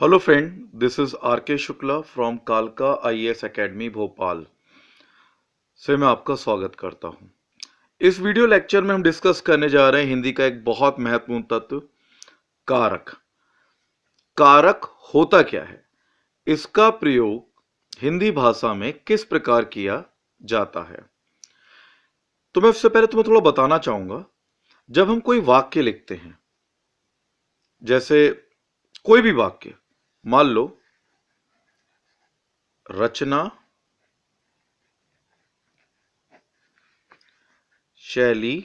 Hello friend, this is R K Shukla from कालका IAS academy Bhopal से मैं आपका स्वागत करता हूं। इस वीडियो लेक्चर में हम डिस्कस करने जा रहे हैं हिंदी का एक बहुत महत्वपूर्ण तत्व, कारक। कारक होता क्या है, इसका प्रयोग हिंदी भाषा में किस प्रकार किया जाता है। तो मैं उससे पहले तुम्हें थोड़ा बताना चाहूंगा। जब हम कोई वाक्य लिखते हैं, जैसे कोई भी वाक्य, मान लो रचना शैली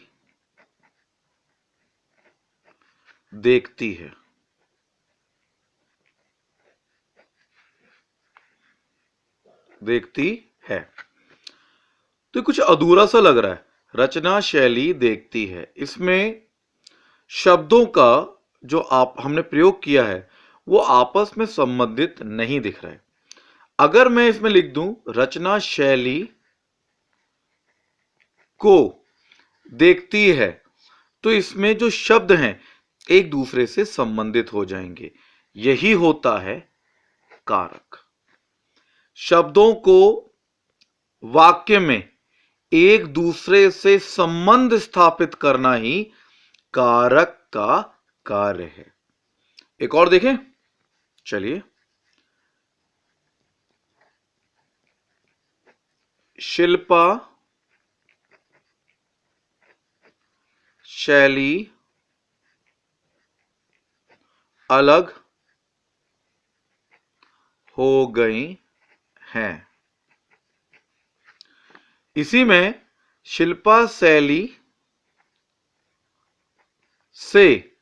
देखती है। देखती है तो कुछ अधूरा सा लग रहा है। रचना शैली देखती है, इसमें शब्दों का जो आप हमने प्रयोग किया है वो आपस में संबंधित नहीं दिख रहा है। अगर मैं इसमें लिख दूं रचना शैली को देखती है, तो इसमें जो शब्द हैं एक दूसरे से संबंधित हो जाएंगे। यही होता है कारक। शब्दों को वाक्य में एक दूसरे से संबंध स्थापित करना ही कारक का कार्य है। एक और देखें, चलिए। शिल्पा शैली अलग हो गई हैं। इसी में शिल्पा शैली से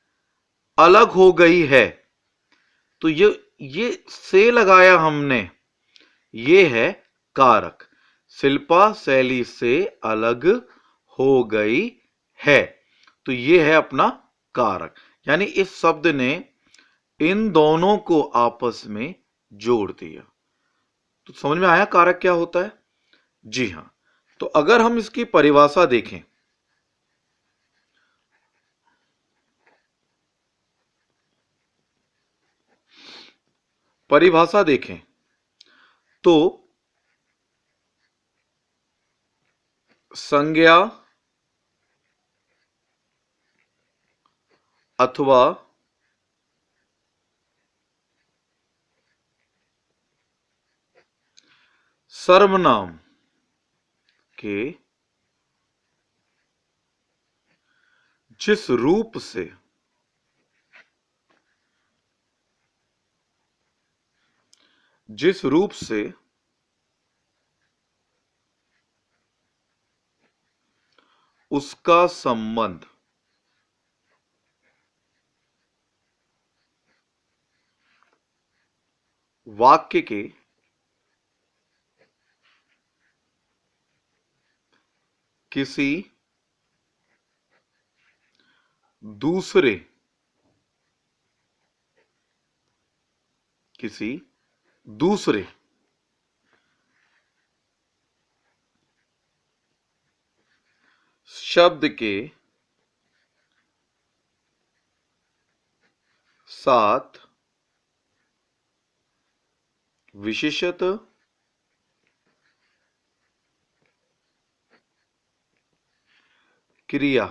अलग हो गई है, तो ये से लगाया हमने, ये है कारक। शिल्पा शैली से अलग हो गई है, तो ये है अपना कारक। यानी इस शब्द ने इन दोनों को आपस में जोड़ दिया। तो समझ में आया कारक क्या होता है? जी हां। तो अगर हम इसकी परिभाषा देखें, तो संज्ञा अथवा सर्वनाम के जिस रूप से उसका संबंध वाक्य के किसी दूसरे शब्द के साथ विशेषत क्रिया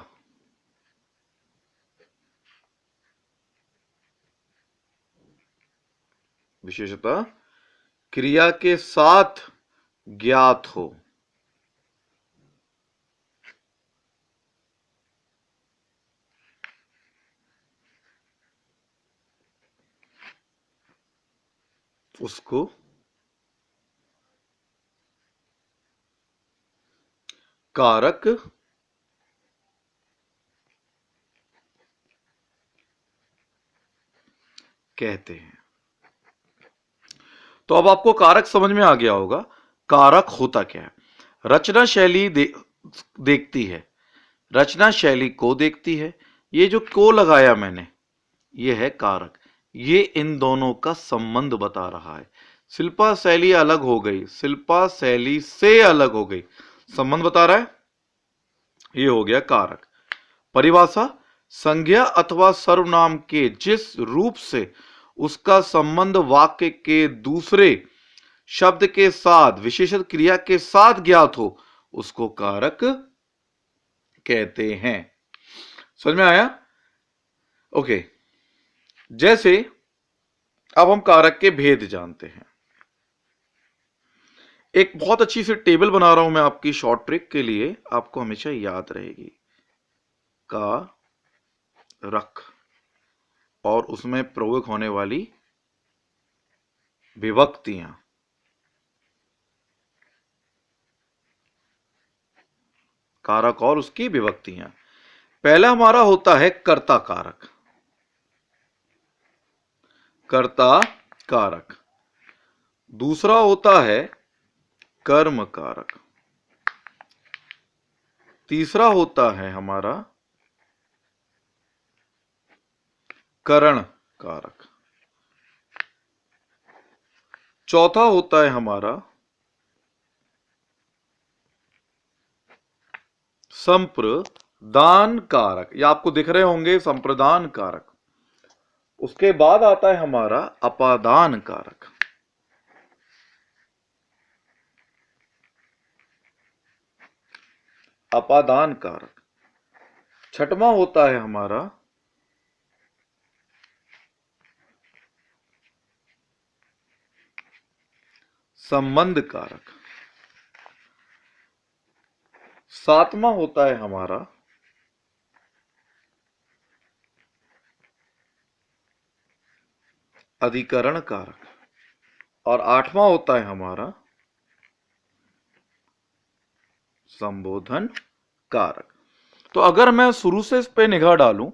विशेषता क्रिया के साथ ज्ञात हो, उसको कारक कहते हैं। तो अब आपको कारक समझ में आ गया होगा। कारक होता क्या है? रचना शैली देखती है, रचना शैली को देखती है। ये जो को लगाया मैंने, ये है कारक। ये इन दोनों का संबंध बता रहा है। शिल्पा शैली अलग हो गई, शिल्पा शैली से अलग हो गई, संबंध बता रहा है। ये हो गया कारक। परिभाषा, संज्ञा अथवा सर्वनाम के जिस रूप से उसका संबंध वाक्य के दूसरे शब्द के साथ विशेषण क्रिया के साथ ज्ञात हो उसको कारक कहते हैं। समझ में आया? ओके, जैसे अब हम कारक के भेद जानते हैं। एक बहुत अच्छी सी टेबल बना रहा हूं मैं आपकी शॉर्ट ट्रिक के लिए, आपको हमेशा याद रहेगी। कारक और उसमें प्रयोग होने वाली विभक्तियां। कारक और उसकी विभक्तियां। पहला हमारा होता है कर्ता कारक। कर्ता कारक। दूसरा होता है कर्म कारक। तीसरा होता है हमारा करण कारक। चौथा होता है हमारा संप्रदान कारक। ये आपको दिख रहे होंगे संप्रदान कारक। उसके बाद आता है हमारा अपादान कारक। अपादान कारक। छठवां होता है हमारा संबंध कारक। सातवां होता है हमारा अधिकरण कारक। और आठवां होता है हमारा संबोधन कारक। तो अगर मैं शुरू से इस पे निगाह डालूं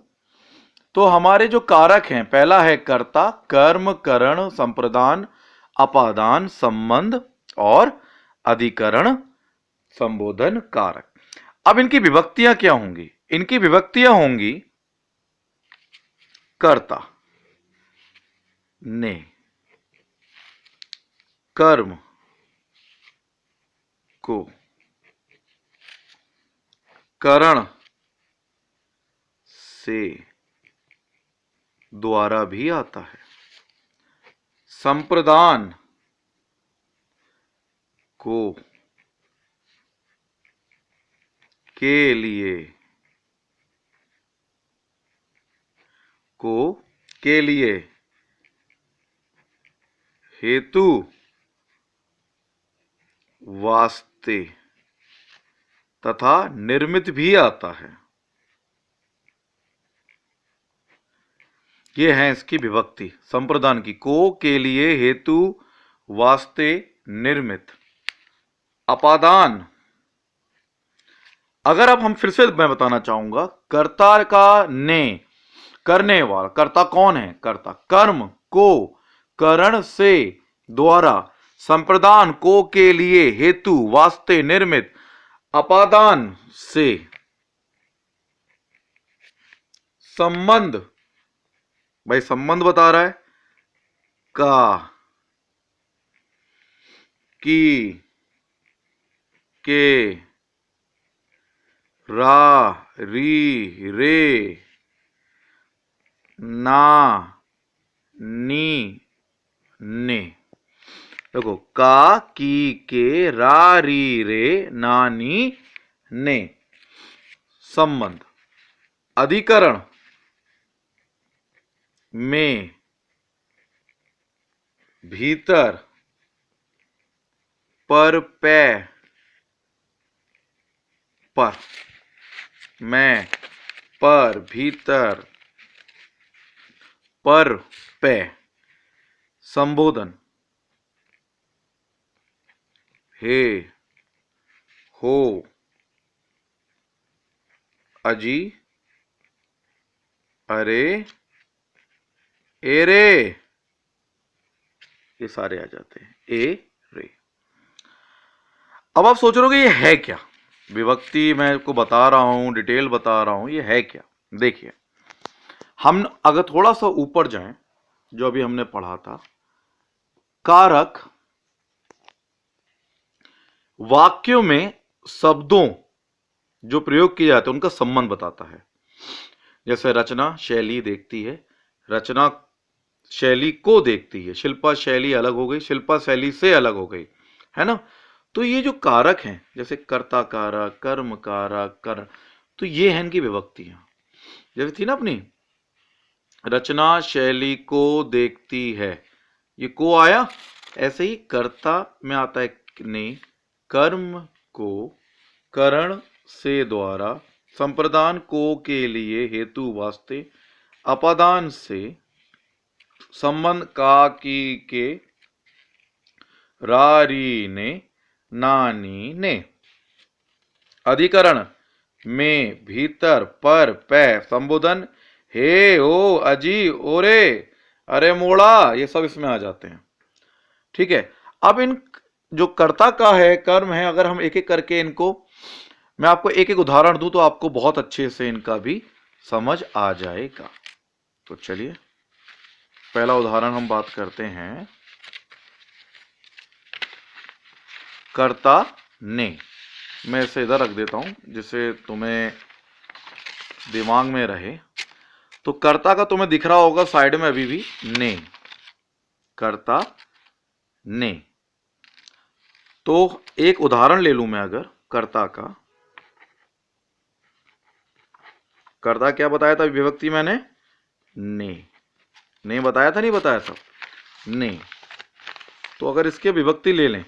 तो हमारे जो कारक हैं, पहला है कर्ता, कर्म, करण, संप्रदान, अपादान, संबंध और अधिकरण, संबोधन कारक। अब इनकी विभक्तियां क्या होंगी? इनकी विभक्तियां होंगी कर्ता ने, कर्म को, करण से द्वारा भी आता है, संप्रदान को, के लिए, को, के लिए, हेतु, वास्ते तथा निर्मित भी आता है। ये है इसकी विभक्ति संप्रदान की। को, के लिए, हेतु, वास्ते, निर्मित। अपादान, अगर अब हम फिर से मैं बताना चाहूंगा, कर्ता का ने, करने वाला। कर्ता कौन है? कर्ता। कर्म को, करण से, द्वारा, संप्रदान को, के लिए, हेतु, वास्ते, निर्मित, अपादान से, संबंध, भाई संबंध बता रहा है, का, की, के, रा, री, रे, ना, नी, ने। देखो, का, की, के, रा, री, रे, ना, नी, ने। संबंध। अधिकरण में, भीतर, पर, पे, पर, में, पर, भीतर, पर, पे। संबोधन, हे, हो, अजी, अरे, एरे, ये सारे आ जाते हैं। ए, रे। अब आप सोच रहे हो कि ये है क्या? विभक्ति मैं आपको बता रहा हूं, डिटेल बता रहा हूं, ये है क्या? देखिए, हम अगर थोड़ा सा ऊपर जाएं, जो अभी हमने पढ़ा था, कारक वाक्यों में शब्दों जो प्रयोग किए जाते हैं उनका संबंध बताता है। जैसे रचना शैली देखती है, रचना शैली को देखती है। शिल्पा शैली अलग हो गई, शिल्पा शैली से अलग हो गई, है ना। तो ये जो कारक हैं, जैसे कर्ता कारक, कर्म कारक, करण, तो ये हैं इनकी विभक्तियां। जैसे थी ना अपनी, रचना शैली को देखती है, ये को आया। ऐसे ही कर्ता में आता है ने, कर्म को, करण से द्वारा, संप्रदान को के लिए, हेतु वास्ते, अपादान से, संबंध का की के, रारी ने, नानी ने। अधिकरण में, भीतर, पर, पै, संबोधन हे, ओ, अजी, ओरे, अरे मोड़ा, ये सब इसमें आ जाते हैं। ठीक है। अब इन जो कर्ता का है, कर्म है, अगर हम एक एक करके इनको, मैं आपको एक एक उदाहरण दूं तो आपको बहुत अच्छे से इनका भी समझ आ जाएगा। तो चलिए पहला उदाहरण हम बात करते हैं, कर्ता ने। मैं इसे इधर रख देता हूं जिससे तुम्हें दिमाग में रहे। तो कर्ता का तुम्हें दिख रहा होगा साइड में अभी भी, ने, कर्ता ने। तो एक उदाहरण ले लूं मैं अगर कर्ता का, कर्ता क्या बताया था विभक्ति मैंने, ने बताया था, नहीं बताया था, ने। तो अगर इसके विभक्ति ले लें,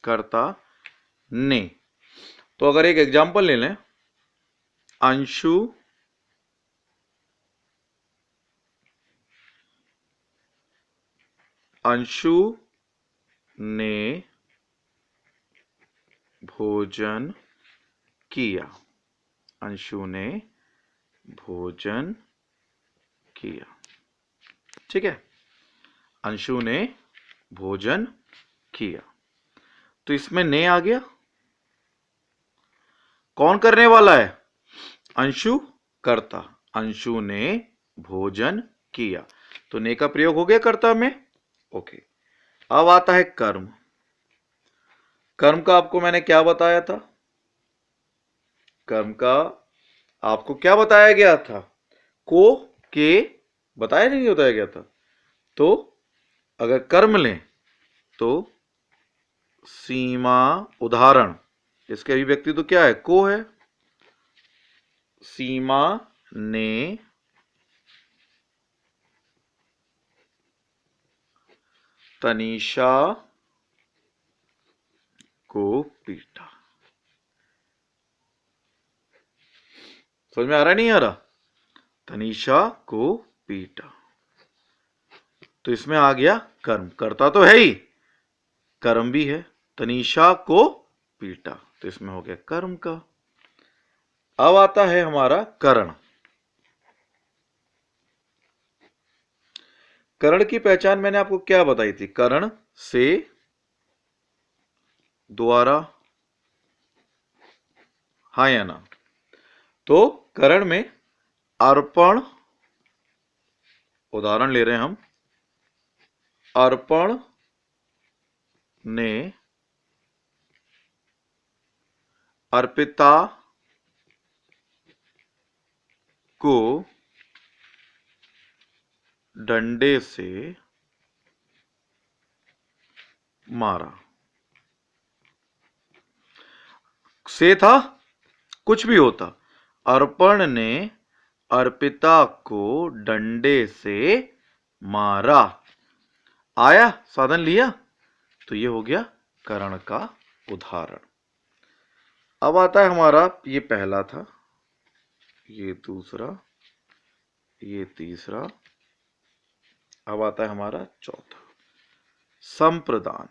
कर्ता ने, तो अगर एक एग्जांपल ले लें, अंशु ने भोजन किया, अंशु ने भोजन किया। ठीक है, अंशु ने भोजन किया। तो इसमें ने आ गया। कौन करने वाला है, अंशु कर्ता, अंशु ने भोजन किया। तो ने का प्रयोग हो गया कर्ता में। ओके, अब आता है कर्म। कर्म का आपको मैंने क्या बताया था, कर्म का आपको क्या बताया गया था, को, के, बताया नहीं बताया गया था। तो अगर कर्म लें तो सीमा, उदाहरण, इसके अभिव्यक्ति तो क्या है, को है। सीमा ने तनीषा को पीटा। समझ में आ रहा नहीं आ रहा, तनीषा को पीटा। तो इसमें आ गया कर्म, कर्ता तो है ही, कर्म भी है, तनीषा को पीटा, तो इसमें हो गया कर्म का। अब आता है हमारा करण। करण की पहचान मैंने आपको क्या बताई थी, करण से, द्वारा, हाँ या ना। तो करण में अर्पण, उदाहरण ले रहे हैं हम, अर्पण ने अर्पिता को डंडे से मारा। से था, कुछ भी होता, अर्पण ने अर्पिता को डंडे से मारा, आया, साधन लिया, तो ये हो गया करण का उदाहरण। अब आता है हमारा, ये पहला था, ये दूसरा, ये तीसरा। अब आता है हमारा चौथा, संप्रदान।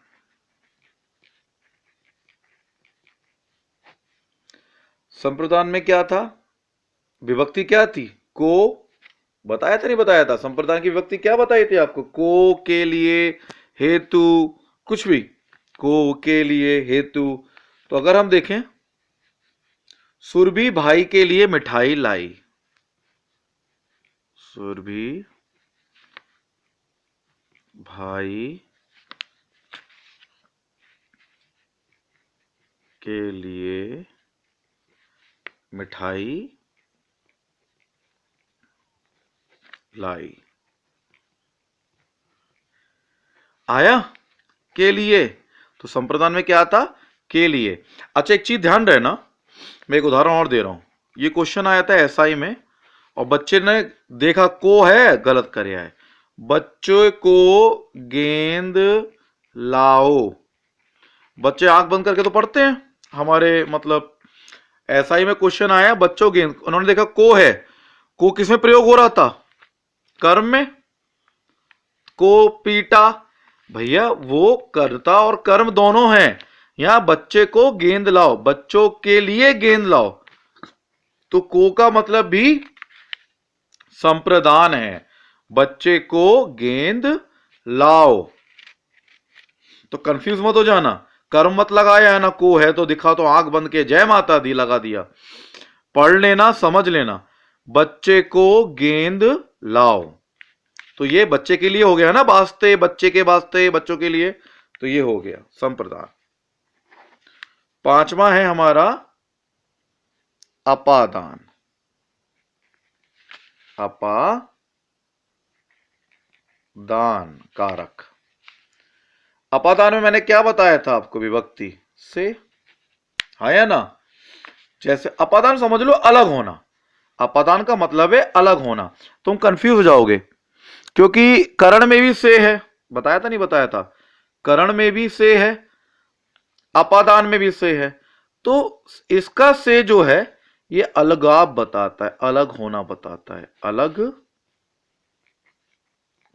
संप्रदान में क्या था, विभक्ति क्या थी, को, बताया था नहीं बताया था, संप्रदान की विभक्ति क्या बताई थी आपको, को के लिए, हेतु, कुछ भी, को के लिए, हेतु। तो अगर हम देखें, सुरभि भाई के लिए मिठाई लाई, सुरभि भाई के लिए मिठाई लाई। आया के लिए, तो संप्रदान में क्या आता, के लिए। अच्छा एक चीज ध्यान रहे ना, मैं एक उदाहरण और दे रहा हूं। ये क्वेश्चन आया था एसआई में और बच्चे ने देखा को है, गलत कर है। बच्चों को गेंद लाओ। बच्चे आंख बंद करके तो पढ़ते हैं हमारे, मतलब एसआई में क्वेश्चन आया बच्चों गेंद, उन्होंने देखा को है। को किसमें प्रयोग हो रहा था, कर्म में। को पीटा, भैया वो कर्ता और कर्म दोनों हैं। यहां बच्चे को गेंद लाओ, बच्चों के लिए गेंद लाओ, तो को का मतलब भी संप्रदान है। बच्चे को गेंद लाओ, तो कंफ्यूज मत हो जाना। कर्म मत लगाया है ना, को है तो दिखा तो आंख बंद के जय माता दी लगा दिया। पढ़ लेना, समझ लेना। बच्चे को गेंद लाओ, तो ये बच्चे के लिए हो गया ना, वास्ते, बच्चे के वास्ते, बच्चों के लिए, तो ये हो गया संप्रदान। पांचवा है हमारा अपादान। अपादान कारक। अपादान में मैंने क्या बताया था आपको, विभक्ति से, हाँ या ना। जैसे अपादान समझ लो अलग होना, अपादान का मतलब है अलग होना। तुम कंफ्यूज हो जाओगे क्योंकि करण में भी से है, बताया था नहीं बताया था, करण में भी से है, अपादान में भी से है, तो इसका से जो है ये अलगाव बताता है, अलग होना बताता है, अलग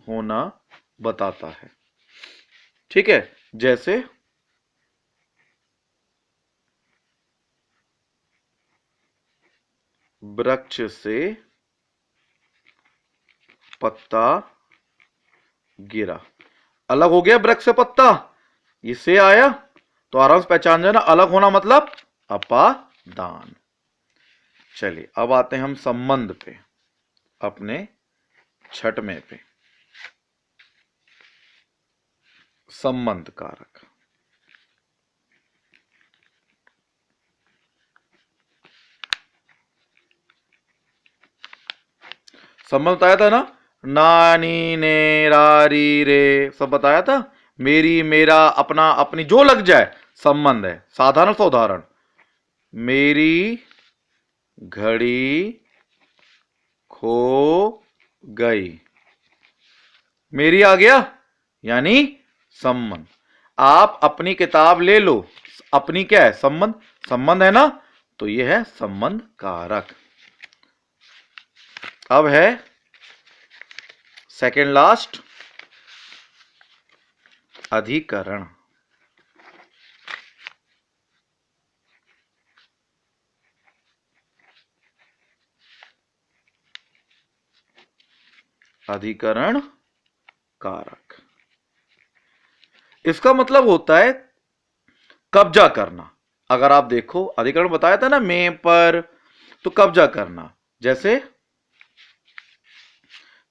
होना बताता है। ठीक है, जैसे वृक्ष से पत्ता गिरा, अलग हो गया वृक्ष से पत्ता, ये से आया तो आराम से पहचान जाना, अलग होना मतलब अपादान। चलिए अब आते हैं हम संबंध पे, अपने छठवें पे, संबंध कारक। संबंध बताया था ना, नानी ने रारी रे, सब बताया था। मेरी, मेरा, अपना, अपनी, जो लग जाए संबंध है। साधारण सा उदाहरण, मेरी घड़ी खो गई, मेरी आ गया यानी संबंध। आप अपनी किताब ले लो, अपनी क्या है, संबंध, संबंध है ना, तो यह है संबंध कारक। अब है सेकेंड लास्ट, अधिकरण। अधिकरण कारक, इसका मतलब होता है कब्जा करना। अगर आप देखो अधिकरण बताया था ना मैं पर, तो कब्जा करना। जैसे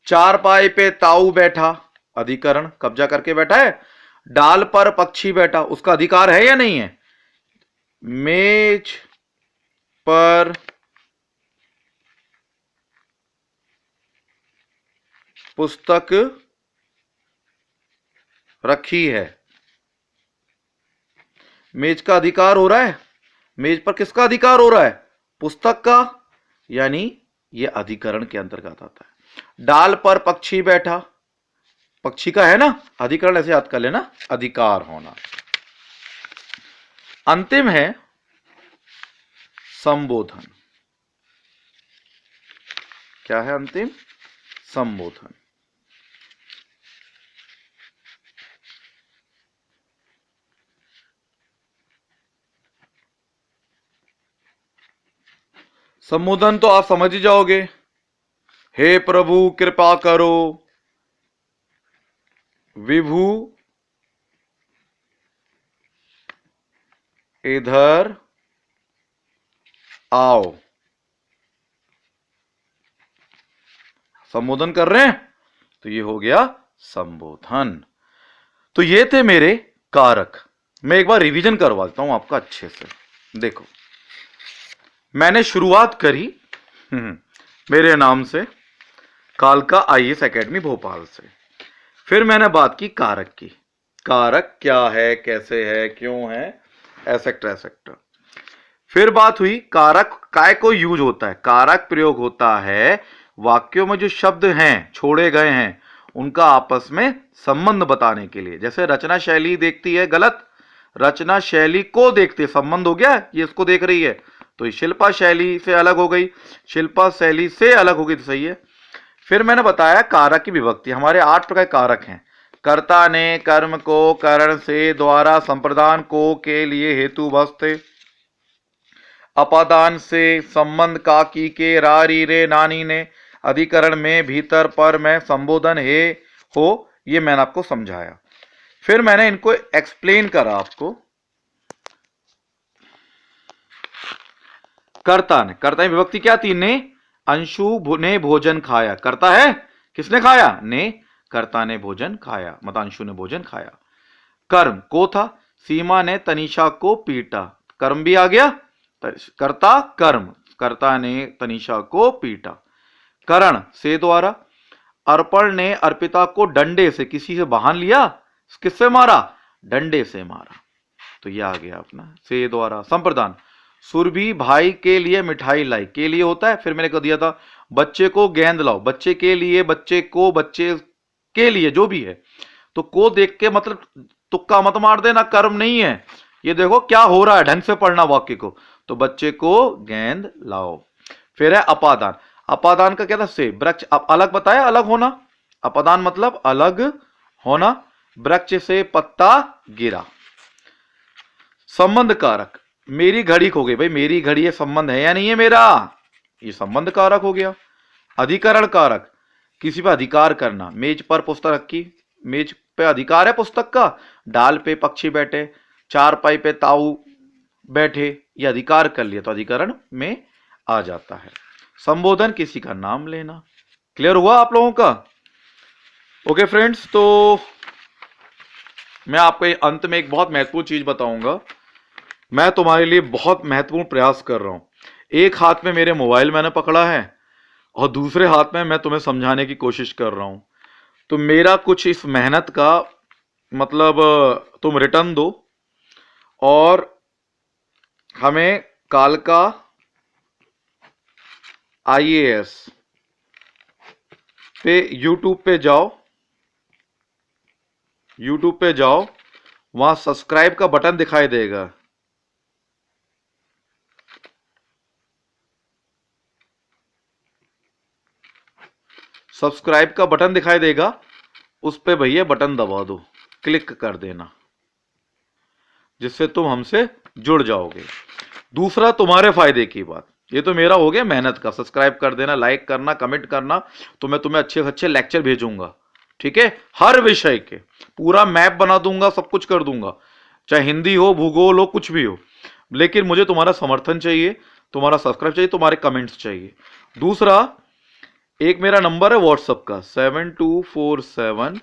चारपाई पे ताऊ बैठा, अधिकरण, कब्जा करके बैठा है। डाल पर पक्षी बैठा, उसका अधिकार है या नहीं है। मेज पर पुस्तक रखी है, मेज का अधिकार हो रहा है। मेज पर किसका अधिकार हो रहा है, पुस्तक का, यानी यह अधिकरण के अंतर्गत आता है। डाल पर पक्षी बैठा, पक्षी का है ना अधिकरण, ऐसे याद कर लेना, अधिकार होना। अंतिम है संबोधन। क्या है अंतिम, संबोधन। संबोधन तो आप समझ ही जाओगे, हे प्रभु कृपा करो, विभु इधर आओ। संबोधन कर रहे हैं तो ये हो गया संबोधन। तो ये थे मेरे कारक। मैं एक बार रिवीजन करवा देता हूं आपका अच्छे से। देखो, मैंने शुरुआत करी मेरे नाम से, कालका आईएएस एकेडमी भोपाल से। फिर मैंने बात की कारक की, कारक क्या है, कैसे है, क्यों है, एसेक्ट्रा एसेक्ट्रा। फिर बात हुई कारक काय को यूज होता है। कारक प्रयोग होता है वाक्यों में जो शब्द हैं छोड़े गए हैं उनका आपस में संबंध बताने के लिए। जैसे रचना शैली देखती है, गलत, रचना शैली को देखते, संबंध हो गया, ये इसको देख रही है, तो ये शिल्पा शैली से अलग हो गई, शिल्पा शैली से अलग हो गई, तो सही है। फिर मैंने बताया कारक की विभक्ति, हमारे 8 प्रकार कारक हैं। कर्ता ने, कर्म को, करण से, द्वारा, संप्रदान, को, के, लिए, हेतु, वस्ते, अपादान से, संबंध, का, की, के, रा, री, रे, नानी ने, अधिकरण में, भीतर, पर, में, संबोधन, हे, हो, ये मैंने आपको समझाया। फिर मैंने इनको एक्सप्लेन करा आपको। कर्ता ने, कर्ता की विभक्ति क्या थी? ने। अंशु ने भोजन खाया, कर्ता है, किसने खाया? ने, कर्ता ने भोजन खाया, मतलब अंशु ने भोजन खाया। कर्म को था, सीमा ने तनीषा को पीटा, कर्म भी आ गया, कर्ता कर्म, कर्ता ने तनीषा को पीटा। करण से द्वारा, अर्पण ने अर्पिता को डंडे से, किसी से बांध लिया, किससे मारा? डंडे से मारा, तो यह आ गया अपना से द्वारा। संप्रदान, सुरभि भाई के लिए मिठाई लाई, के लिए होता है, फिर मैंने कह दिया था बच्चे को गेंद लाओ, बच्चे के लिए, बच्चे को, बच्चे के लिए, जो भी है, तो को देख के मतलब तुक्का मत मार देना, कर्म नहीं है, ये देखो क्या हो रहा है, ढंग से पढ़ना वाक्य को। तो बच्चे को गेंद लाओ। फिर है अपादान, अपादान का क्या था? से, वृक्ष, अब अलग बताया, अलग होना, अपादान मतलब अलग होना, वृक्ष से पत्ता गिरा। संबंध कारक, मेरी घड़ी खो गई, भाई मेरी घड़ी ये संबंध है या नहीं है मेरा, ये संबंध कारक हो गया। अधिकरण कारक, किसी पर अधिकार करना, मेज पर पुस्तक रखी, मेज पे अधिकार है पुस्तक का, डाल पे पक्षी बैठे, चारपाई पे ताऊ बैठे, ये अधिकार कर लिया तो अधिकरण में आ जाता है। संबोधन, किसी का नाम लेना। क्लियर हुआ आप लोगों का? ओके फ्रेंड्स, तो मैं आपको अंत में एक बहुत महत्वपूर्ण चीज बताऊंगा। मैं तुम्हारे लिए बहुत महत्वपूर्ण प्रयास कर रहा हूं। एक हाथ में मेरे मोबाइल मैंने पकड़ा है और दूसरे हाथ में मैं तुम्हें समझाने की कोशिश कर रहा हूं। तो मेरा कुछ इस मेहनत का मतलब तुम रिटर्न दो और हमें कालका IAS पे यूट्यूब पे जाओ, वहां सब्सक्राइब का बटन दिखाई देगा, सब्सक्राइब का बटन दिखाई देगा, उस पे भैया बटन दबा दो, क्लिक कर देना, जिससे तुम हमसे जुड़ जाओगे। दूसरा तुम्हारे फायदे की बात, ये तो मेरा हो गया मेहनत का, सब्सक्राइब कर देना, लाइक करना, कमेंट करना, तो मैं तुम्हें अच्छे अच्छे लेक्चर भेजूंगा, ठीक है, हर विषय के पूरा मैप बना दूंगा, सब कुछ कर दूंगा, चाहे हिंदी हो, भूगोल हो, कुछ भी हो, लेकिन मुझे तुम्हारा समर्थन चाहिए, तुम्हारा सब्सक्राइब चाहिए, तुम्हारे कमेंट्स चाहिए। दूसरा, एक मेरा नंबर है व्हाट्सएप का 7247401301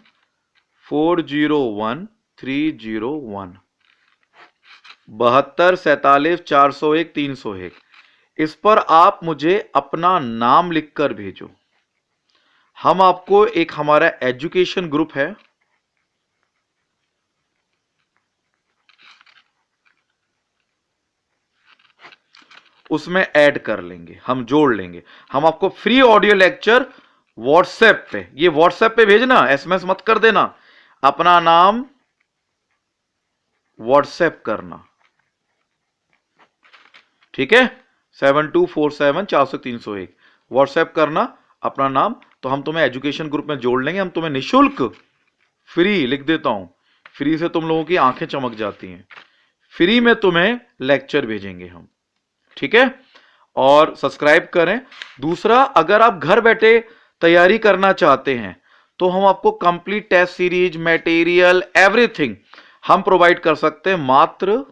7247401301, इस पर आप मुझे अपना नाम लिखकर भेजो। हम आपको एक हमारा एजुकेशन ग्रुप है, उसमें ऐड कर लेंगे, हम जोड़ लेंगे, हम आपको फ्री ऑडियो लेक्चर व्हाट्सएप पे, ये व्हाट्सएप पे भेजना, SMS मत कर देना, अपना नाम व्हाट्सएप करना, ठीक है, 7247401301 व्हाट्सएप करना अपना नाम, तो हम तुम्हें एजुकेशन ग्रुप में जोड़ लेंगे। हम तुम्हें निशुल्क, फ्री लिख देता हूं, फ्री से तुम लोगों की आंखें चमक जाती हैं, फ्री में तुम्हें लेक्चर भेजेंगे हम, ठीक है, और सब्सक्राइब करें। दूसरा, अगर आप घर बैठे तैयारी करना चाहते हैं तो हम आपको complete test series, material, everything हम प्रोवाइड कर सकते हैं मात्र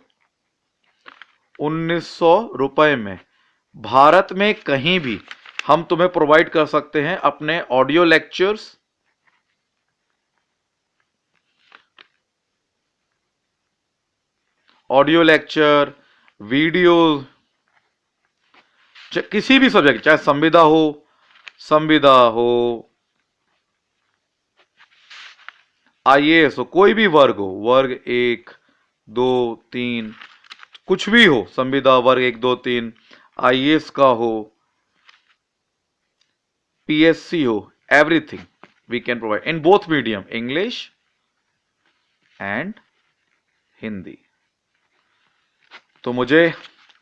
1900 रुपए में। भारत में कहीं भी हम तुम्हें प्रोवाइड कर सकते हैं अपने ऑडियो लेक्चर्स, वीडियो, किसी भी सब्जेक्ट, चाहे संविधा हो, आईएएस हो, कोई भी वर्ग हो, वर्ग 1 2 3 कुछ भी हो, संविदा वर्ग 1 2 3, आईएएस का हो, पीएससी हो, everything we can provide in both medium, English and Hindi. तो मुझे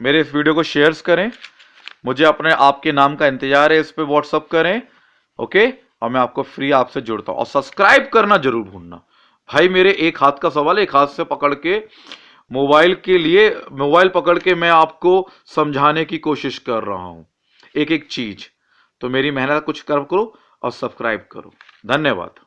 मेरे इस वीडियो को शेयर्स करें, मुझे अपने आपके नाम का इंतजार है, इस पे व्हाट्सअप करें, ओके। और मैं आपको फ्री आपसे जुड़ता हूं, और सब्सक्राइब करना जरूर भूलना भाई। मेरे एक हाथ का सवाल, एक हाथ से पकड़ के मोबाइल के लिए, मोबाइल पकड़ के मैं आपको समझाने की कोशिश कर रहा हूं एक एक चीज। तो मेरी मेहनत कुछ कर करो और सब्सक्राइब करो। धन्यवाद।